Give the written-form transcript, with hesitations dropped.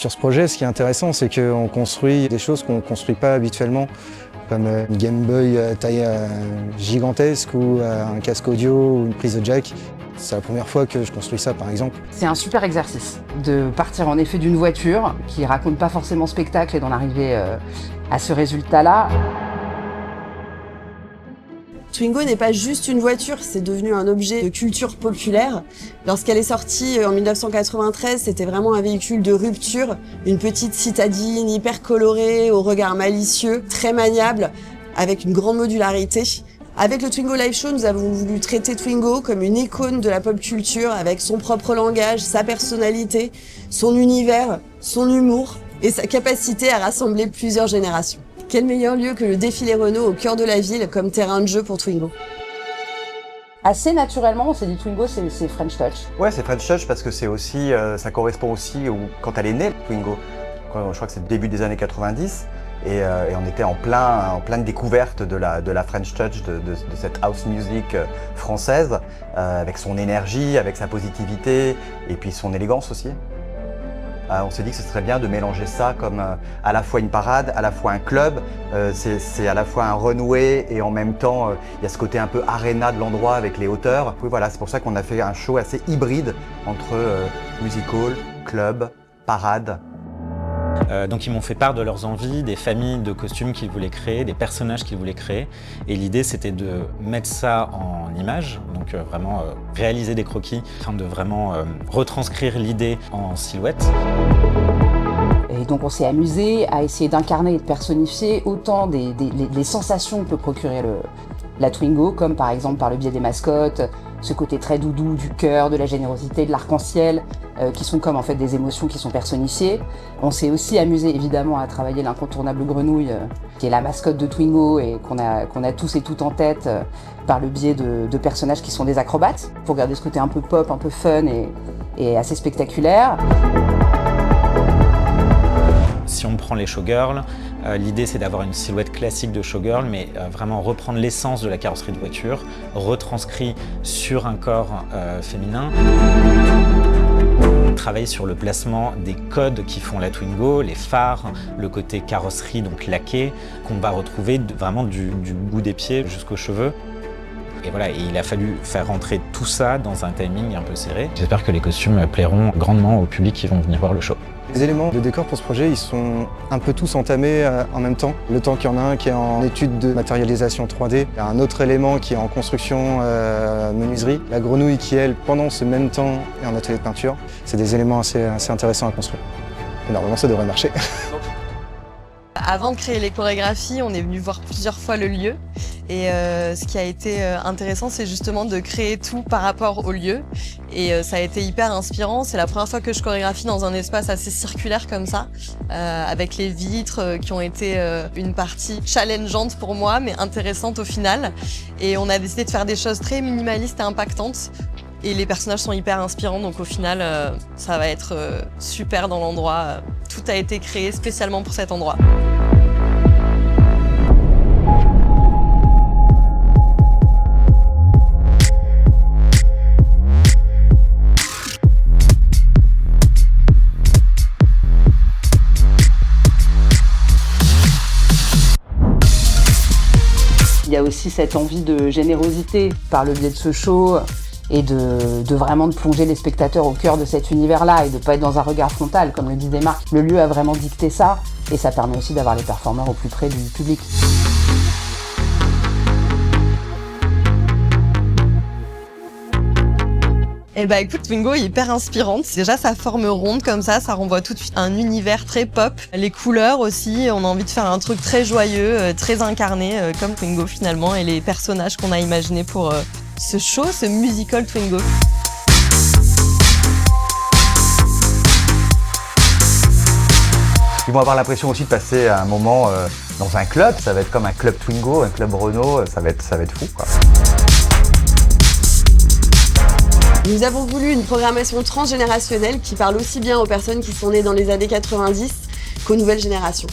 Sur ce projet, ce qui est intéressant, c'est qu'on construit des choses qu'on ne construit pas habituellement, comme une Game Boy taille gigantesque ou un casque audio ou une prise de jack. C'est la première fois que je construis ça, par exemple. C'est un super exercice de partir en effet d'une voiture qui raconte pas forcément spectacle et d'en arriver à ce résultat-là. Twingo n'est pas juste une voiture, c'est devenu un objet de culture populaire. Lorsqu'elle est sortie en 1993, c'était vraiment un véhicule de rupture, une petite citadine hyper colorée, au regard malicieux, très maniable, avec une grande modularité. Avec le Twingo Live Show, nous avons voulu traiter Twingo comme une icône de la pop culture, avec son propre langage, sa personnalité, son univers, son humour et sa capacité à rassembler plusieurs générations. Quel meilleur lieu que le défilé Renault au cœur de la ville comme terrain de jeu pour Twingo. Assez naturellement, on s'est dit Twingo, c'est French Touch. Ouais, c'est French Touch parce que c'est aussi, ça correspond aussi quand elle est née, Twingo. Je crois que c'est le début des années 90 et on était en pleine découverte de la French Touch, de cette house music française, avec son énergie, avec sa positivité et puis son élégance aussi. On s'est dit que ce serait bien de mélanger ça comme à la fois une parade, à la fois un club, c'est à la fois un runway et en même temps il y a ce côté un peu arena de l'endroit avec les hauteurs. Oui, voilà, c'est pour ça qu'on a fait un show assez hybride entre musical, club, parade. Donc ils m'ont fait part de leurs envies, des familles de costumes qu'ils voulaient créer, des personnages qu'ils voulaient créer. Et l'idée c'était de mettre ça en images, donc vraiment réaliser des croquis, afin de vraiment retranscrire l'idée en silhouette. Et donc on s'est amusé à essayer d'incarner et de personnifier autant les sensations que peut procurer la Twingo, comme par exemple par le biais des mascottes, ce côté très doudou du cœur, de la générosité, de l'arc-en-ciel, qui sont comme en fait des émotions qui sont personnifiées. On s'est aussi amusé évidemment à travailler l'incontournable grenouille, qui est la mascotte de Twingo et qu'on a tous et toutes en tête par le biais de personnages qui sont des acrobates, pour garder ce côté un peu pop, un peu fun et assez spectaculaire. Si on prend les showgirls, l'idée c'est d'avoir une silhouette classique de showgirl, mais vraiment reprendre l'essence de la carrosserie de voiture, retranscrit sur un corps féminin. Travailler sur le placement des codes qui font la Twingo, les phares, le côté carrosserie donc laqué, qu'on va retrouver vraiment du bout des pieds jusqu'aux cheveux. Et voilà, et il a fallu faire rentrer tout ça dans un timing un peu serré. J'espère que les costumes plairont grandement au public qui vont venir voir le show. Les éléments de décor pour ce projet, ils sont un peu tous entamés en même temps. Le temps qu'il y en a un qui est en étude de matérialisation 3D, il y a un autre élément qui est en construction menuiserie. La grenouille qui, elle, pendant ce même temps, est en atelier de peinture. C'est des éléments assez intéressants à construire. Et normalement, ça devrait marcher. Avant de créer les chorégraphies, on est venu voir plusieurs fois le lieu. Et ce qui a été intéressant, c'est justement de créer tout par rapport au lieu. Et ça a été hyper inspirant. C'est la première fois que je chorégraphie dans un espace assez circulaire comme ça, avec les vitres qui ont été une partie challengeante pour moi, mais intéressante au final. Et on a décidé de faire des choses très minimalistes et impactantes. Et les personnages sont hyper inspirants, donc au final, ça va être super dans l'endroit. Tout a été créé spécialement pour cet endroit. Il y a aussi cette envie de générosité par le biais de ce show et de vraiment de plonger les spectateurs au cœur de cet univers-là et de ne pas être dans un regard frontal, comme le disait Marc. Le lieu a vraiment dicté ça et ça permet aussi d'avoir les performeurs au plus près du public. Eh bah écoute, Twingo est hyper inspirante. Déjà sa forme ronde comme ça renvoie tout de suite à un univers très pop. Les couleurs aussi, on a envie de faire un truc très joyeux, très incarné comme Twingo finalement et les personnages qu'on a imaginés pour ce show, ce musical Twingo. Ils vont avoir l'impression aussi de passer un moment dans un club. Ça va être comme un club Twingo, un club Renault, ça va être fou, quoi. Nous avons voulu une programmation transgénérationnelle qui parle aussi bien aux personnes qui sont nées dans les années 90 qu'aux nouvelles générations.